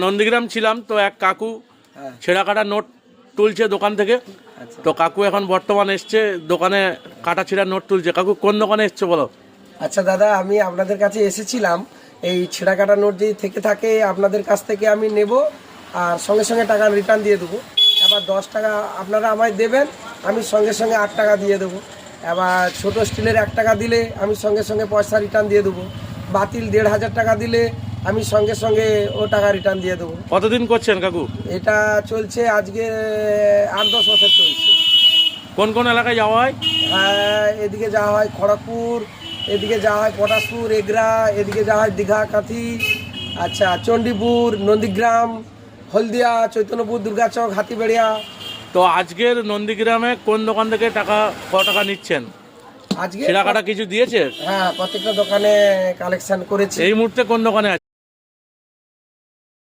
নন্দীগ্রাম ছিলাম তো এক কাকু ছেঁড়া কাটা নোট তুলছে দোকান থেকে। তো কাকু এখন বর্তমান এসছে দোকানে কাটা ছেঁড়া নোট তুলছে। কাকু কোন দোকানে এসছে বলো? আচ্ছা দাদা, আমি আপনাদের কাছে এসেছিলাম, এই ছেঁড়া কাটা নোট যদি থেকে থাকে আপনাদের কাছ থেকে আমি নেব আর সঙ্গে সঙ্গে টাকা রিটার্ন দিয়ে দেবো। এবার 10 টাকা আপনারা আমায় দেবেন, আমি সঙ্গে সঙ্গে 8 টাকা দিয়ে দেবো। এবার ছোটো স্টিলের 1 টাকা দিলে আমি সঙ্গে সঙ্গে পয়সা রিটার্ন দিয়ে দেবো। বাতিল 1500 টাকা দিলে আমি সঙ্গে সঙ্গে ও টাকা রিটার্ন দিয়ে দেবো। কতদিন করছেন কাকু? এটা চলছে আজকে 8-10 বছর চলছে। কোন কোন এলাকায় যাওয়া হয়? হ্যাঁ, এদিকে যাওয়া হয় খড়গপুর, এদিকে যাওয়া হয় পটাশপুর, এগরা, এদিকে যাওয়া হয় দীঘা, কাঁথি, আচ্ছা চণ্ডীপুর, নন্দীগ্রাম, হলদিয়া, চৈতন্যপুর, দুর্গাচক, হাতিবেড়িয়া। তো আজকের নন্দীগ্রামে কোন দোকান থেকে কত টাকা নিচ্ছেন? আজকে ছেঁড়া কাটা কিছু দিয়েছে? হ্যাঁ, প্রত্যেকটা দোকানে কালেকশন করেছি। এই মুহূর্তে কোন দোকানে আছে?